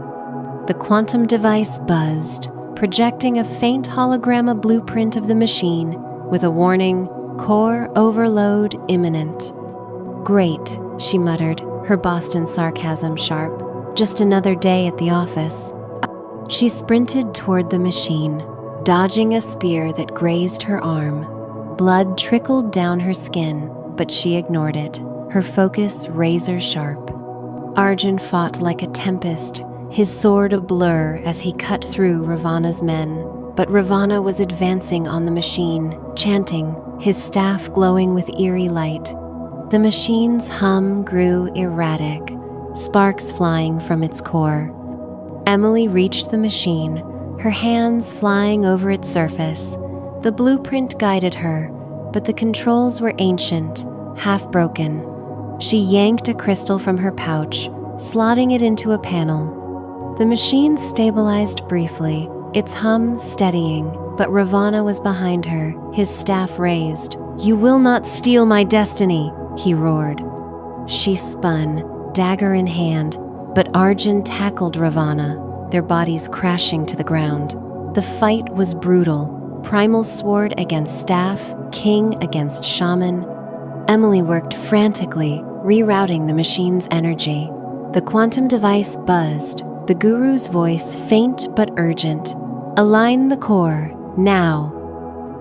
The quantum device buzzed, projecting a faint hologram blueprint of the machine with a warning, "Core overload imminent." "Great," she muttered, her Boston sarcasm sharp. "Just another day at the office." She sprinted toward the machine, dodging a spear that grazed her arm. Blood trickled down her skin, but she ignored it, her focus razor sharp. Arjun fought like a tempest, his sword a blur as he cut through Ravana's men. But Ravana was advancing on the machine, chanting, his staff glowing with eerie light. The machine's hum grew erratic, sparks flying from its core. Emily reached the machine, her hands flying over its surface. The blueprint guided her, but the controls were ancient, half-broken. She yanked a crystal from her pouch, slotting it into a panel. The machine stabilized briefly, its hum steadying, but Ravana was behind her, his staff raised. "You will not steal my destiny," he roared. She spun, dagger in hand, but Arjun tackled Ravana, their bodies crashing to the ground. The fight was brutal, primal sword against staff, king against shaman. Emily worked frantically, rerouting the machine's energy. The quantum device buzzed, the guru's voice faint but urgent. "Align the core, now."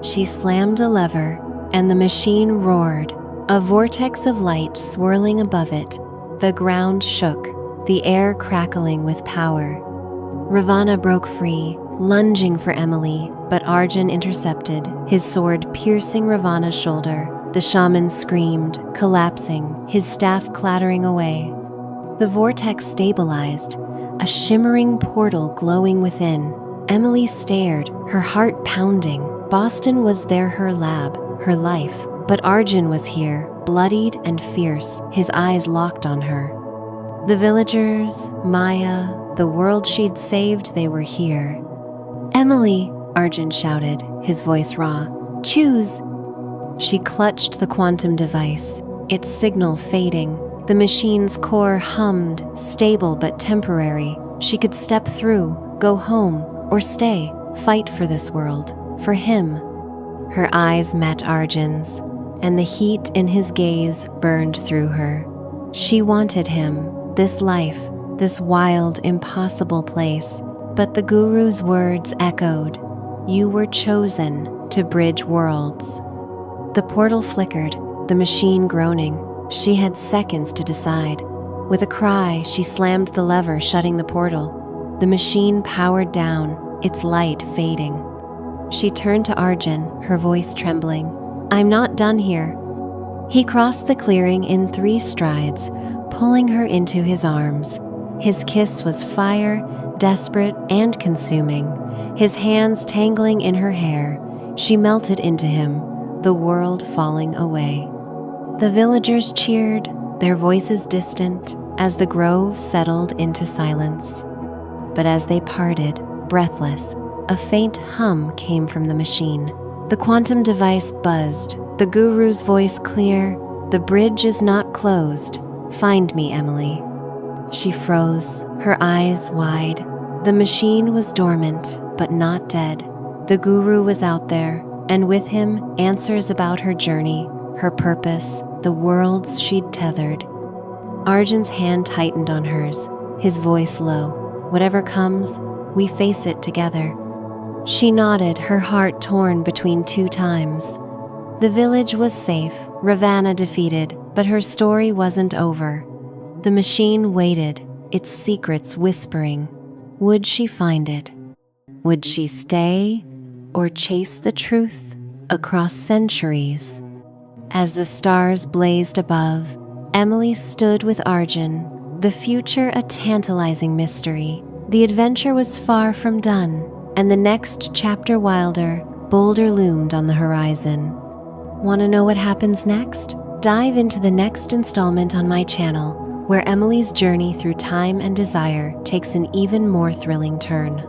She slammed a lever, and the machine roared, a vortex of light swirling above it. The ground shook, the air crackling with power. Ravana broke free, lunging for Emily, but Arjun intercepted, his sword piercing Ravana's shoulder. The shaman screamed, collapsing, his staff clattering away. The vortex stabilized, a shimmering portal glowing within. Emily stared, her heart pounding. Boston was there, her lab, her life, but Arjun was here, bloodied and fierce, his eyes locked on her. The villagers, Maya, the world she'd saved, they were here. "Emily," Arjun shouted, his voice raw. "Choose." She clutched the quantum device, its signal fading. The machine's core hummed, stable but temporary. She could step through, go home, or stay, fight for this world, for him. Her eyes met Arjun's, and the heat in his gaze burned through her. She wanted him, this life, this wild, impossible place. But the guru's words echoed, "You were chosen to bridge worlds." The portal flickered, the machine groaning. She had seconds to decide. With a cry, she slammed the lever, shutting the portal. The machine powered down, its light fading. She turned to Arjun, her voice trembling. "I'm not done here." He crossed the clearing in 3 strides, pulling her into his arms. His kiss was fire, desperate and consuming, his hands tangling in her hair. She melted into him, the world falling away. The villagers cheered, their voices distant, as the grove settled into silence. But as they parted, breathless, a faint hum came from the machine. The quantum device buzzed, the guru's voice clear, "The bridge is not closed. Find me, Emily." She froze, her eyes wide. The machine was dormant, but not dead. The guru was out there, and with him, answers about her journey, her purpose, the worlds she'd tethered. Arjun's hand tightened on hers, his voice low. "Whatever comes, we face it together." She nodded, her heart torn between 2 times. The village was safe, Ravana defeated, but her story wasn't over. The machine waited, its secrets whispering. Would she find it? Would she stay or chase the truth across centuries? As the stars blazed above, Emily stood with Arjun, the future a tantalizing mystery. The adventure was far from done, and the next chapter wilder, bolder loomed on the horizon. Want to know what happens next? Dive into the next installment on my channel, where Emily's journey through time and desire takes an even more thrilling turn.